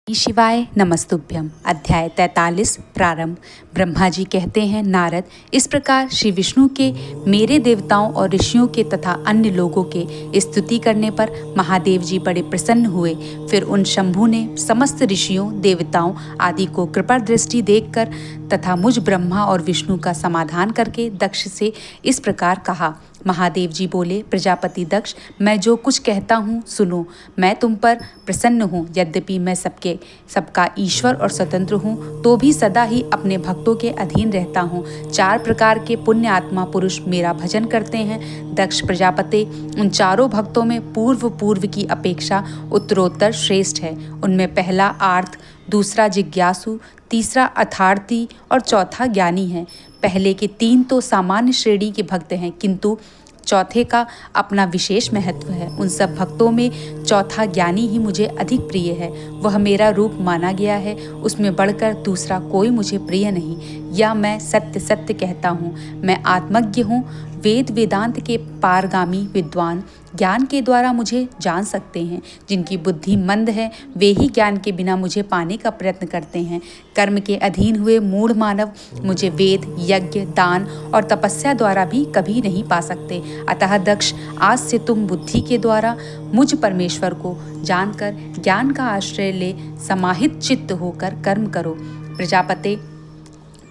शिवाय नमस्तुभ्यम। अध्याय 43 प्रारंभ। ब्रह्मा जी कहते हैं, नारद, इस प्रकार श्री विष्णु के मेरे देवताओं और ऋषियों के तथा अन्य लोगों के स्तुति करने पर महादेव जी बड़े प्रसन्न हुए। फिर उन शंभु ने समस्त ऋषियों, देवताओं आदि को कृपा दृष्टि देखकर तथा मुझ ब्रह्मा और विष्णु का समाधान करके दक्ष से इस प्रकार कहा। महादेव जी बोले, प्रजापति दक्ष, मैं जो कुछ कहता हूँ सुनो। मैं तुम पर प्रसन्न हूँ। यद्यपि मैं सबका ईश्वर और स्वतंत्र हूँ, तो भी सदा ही अपने भक्तों के अधीन रहता हूँ। 4 प्रकार के पुण्य आत्मा पुरुष मेरा भजन करते हैं। दक्ष प्रजापति, उन चारों भक्तों में पूर्व की अपेक्षा उत्तरोत्तर श्रेष्ठ है। उनमें पहला आर्त, दूसरा जिज्ञासु, तीसरा अर्थार्थी और चौथा ज्ञानी है। पहले के 3 तो सामान्य श्रेणी के भक्त हैं, किंतु चौथे का अपना विशेष महत्व है। उन सब भक्तों में चौथा ज्ञानी ही मुझे अधिक प्रिय है। वह मेरा रूप माना गया है, उसमें बढ़कर दूसरा कोई मुझे प्रिय नहीं। या मैं सत्य सत्य कहता हूँ, मैं आत्मज्ञ हूँ। वेद वेदांत के पारगामी विद्वान ज्ञान के द्वारा मुझे जान सकते हैं। जिनकी बुद्धि मंद है, वे ही ज्ञान के बिना मुझे पाने का प्रयत्न करते हैं। कर्म के अधीन हुए मूढ़ मानव मुझे वेद, यज्ञ, दान और तपस्या द्वारा भी कभी नहीं पा सकते। अतः दक्ष, आज से तुम बुद्धि के द्वारा मुझ परमेश्वर को जानकर ज्ञान का आश्रय ले समाहित चित्त होकर कर्म करो। प्रजापते,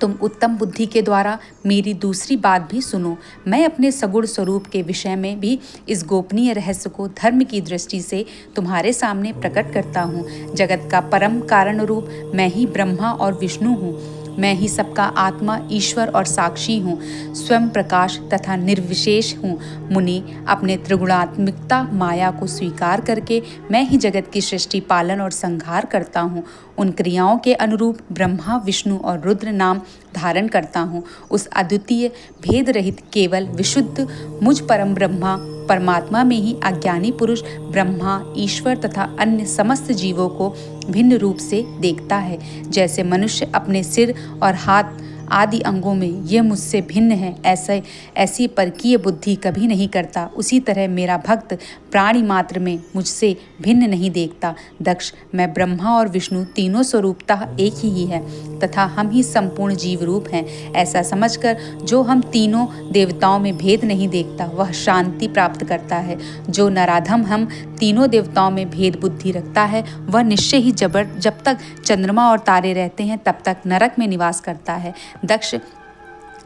तुम उत्तम बुद्धि के द्वारा मेरी दूसरी बात भी सुनो। मैं अपने सगुण स्वरूप के विषय में भी इस गोपनीय रहस्य को धर्म की दृष्टि से तुम्हारे सामने प्रकट करता हूँ। जगत का परम कारण रूप मैं ही ब्रह्मा और विष्णु हूँ। मैं ही सबका आत्मा, ईश्वर और साक्षी हूँ। स्वयं प्रकाश तथा निर्विशेष हूँ। मुनि, अपने त्रिगुणात्मिकता माया को स्वीकार करके मैं ही जगत की सृष्टि, पालन और संहार करता हूँ। उन क्रियाओं के अनुरूप ब्रह्मा, विष्णु और रुद्र नाम धारण करता हूँ। उस अद्वितीय भेद रहित केवल विशुद्ध मुझ परम ब्रह्मा परमात्मा में ही अज्ञानी पुरुष ब्रह्मा, ईश्वर तथा अन्य समस्त जीवों को भिन्न रूप से देखता है। जैसे मनुष्य अपने सिर और हाथ आदि अंगों में ये मुझसे भिन्न है, ऐसी परकीय बुद्धि कभी नहीं करता, उसी तरह मेरा भक्त प्राणी मात्र में मुझसे भिन्न नहीं देखता। दक्ष, मैं ब्रह्मा और विष्णु तीनों स्वरूपतः एक ही है तथा हम ही संपूर्ण जीव रूप हैं। ऐसा समझकर जो हम तीनों देवताओं में भेद नहीं देखता, वह शांति प्राप्त करता है। जो नराधम हम तीनों देवताओं में भेद बुद्धि रखता है, वह निश्चय ही जब तक चंद्रमा और तारे रहते हैं तब तक नरक में निवास करता है। दक्ष,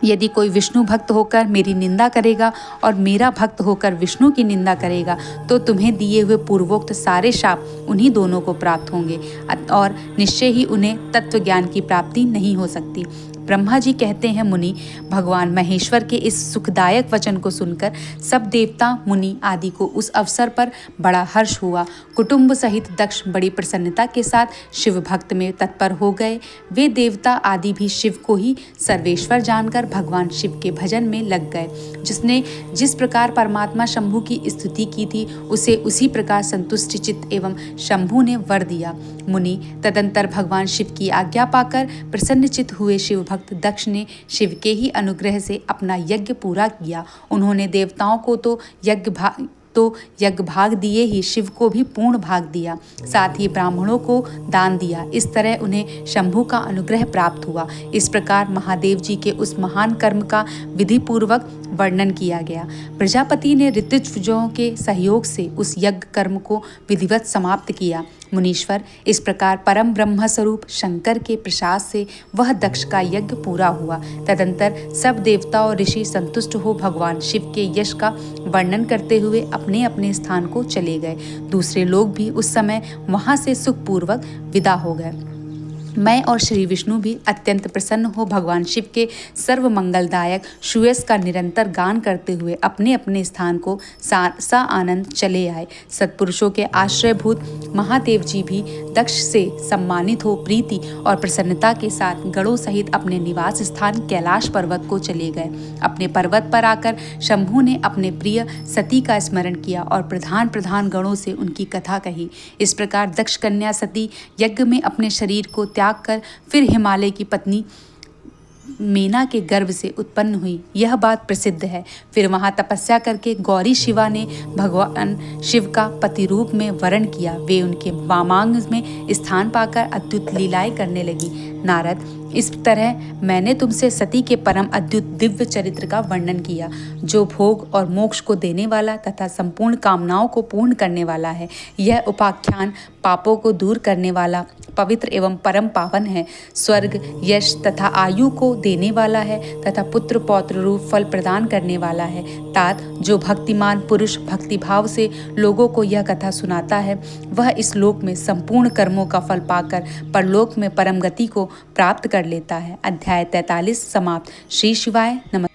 यदि कोई विष्णु भक्त होकर मेरी निंदा करेगा और मेरा भक्त होकर विष्णु की निंदा करेगा, तो तुम्हें दिए हुए पूर्वोक्त सारे शाप उन्हीं दोनों को प्राप्त होंगे और निश्चय ही उन्हें तत्व ज्ञान की प्राप्ति नहीं हो सकती। ब्रह्मा जी कहते हैं, मुनि, भगवान महेश्वर के इस सुखदायक वचन को सुनकर सब देवता, मुनि आदि को उस अवसर पर बड़ा हर्ष हुआ। कुटुंब सहित दक्ष बड़ी प्रसन्नता के साथ शिव भक्त में तत्पर हो गए। वे देवता आदि भी शिव को ही सर्वेश्वर जानकर भगवान शिव के भजन में लग गए। जिसने जिस प्रकार परमात्मा शंभु की स्तुति की थी, उसे उसी प्रकार संतुष्ट चित्त एवं शंभु ने वर दिया। मुनि, तदंतर भगवान शिव की आज्ञा पाकर प्रसन्न चित्त हुए शिव भक्त दक्ष ने शिव के ही अनुग्रह से अपना यज्ञ पूरा किया। उन्होंने देवताओं को तो यज्ञ भाग दिए ही शिव को भी पूर्ण भाग दिया, साथ ही ब्राह्मणों को दान दिया। इस तरह उन्हें शंभु का अनुग्रह प्राप्त हुआ। इस प्रकार महादेव जी के उस महान कर्म का विधि पूर्वक वर्णन किया गया। प्रजापति ने ऋतुजों के सहयोग से उस यज्ञ कर्म को विधिवत समाप्त किया। मुनीश्वर, इस प्रकार परम ब्रह्म स्वरूप शंकर के प्रसाद से वह दक्ष का यज्ञ पूरा हुआ। तदंतर सब देवता और ऋषि संतुष्ट हो भगवान शिव के यश का वर्णन करते हुए अपने अपने स्थान को चले गए। दूसरे लोग भी उस समय वहां से सुखपूर्वक विदा हो गए। मैं और श्री विष्णु भी अत्यंत प्रसन्न हो भगवान शिव के सर्व मंगलदायक सुयस का निरंतर गान करते हुए अपने अपने स्थान को सा आनंद चले आए। सत्पुरुषों के आश्रयभूत महादेव जी भी दक्ष से सम्मानित हो प्रीति और प्रसन्नता के साथ गणों सहित अपने निवास स्थान कैलाश पर्वत को चले गए। अपने पर्वत पर आकर शंभु ने अपने प्रिय सती का स्मरण किया और प्रधान गणों से उनकी कथा कही। इस प्रकार दक्ष कन्या सती यज्ञ में अपने शरीर को त्याग कर फिर हिमालय की पत्नी मेना के गर्भ से उत्पन्न हुई, यह बात प्रसिद्ध है। फिर वहाँ तपस्या करके गौरी शिवा ने भगवान शिव का पति रूप में वरण किया। वे उनके वामांग में स्थान पाकर अद्भुत लीलाएं करने लगी। नारद, इस तरह मैंने तुमसे सती के परम अद्भुत दिव्य चरित्र का वर्णन किया, जो भोग और मोक्ष को देने वाला तथा संपूर्ण कामनाओं को पूर्ण करने वाला है। यह उपाख्यान पापों को दूर करने वाला, पवित्र एवं परम पावन है, स्वर्ग, यश तथा आयु को देने वाला है तथा पुत्र पौत्र रूप फल प्रदान करने वाला है। तात, जो भक्तिमान पुरुष भक्तिभाव से लोगों को यह कथा सुनाता है, वह इस लोक में संपूर्ण कर्मों का फल पाकर परलोक में परम गति को प्राप्त कर लेता है। अध्याय 43 समाप्त। श्री शिवाय नमः।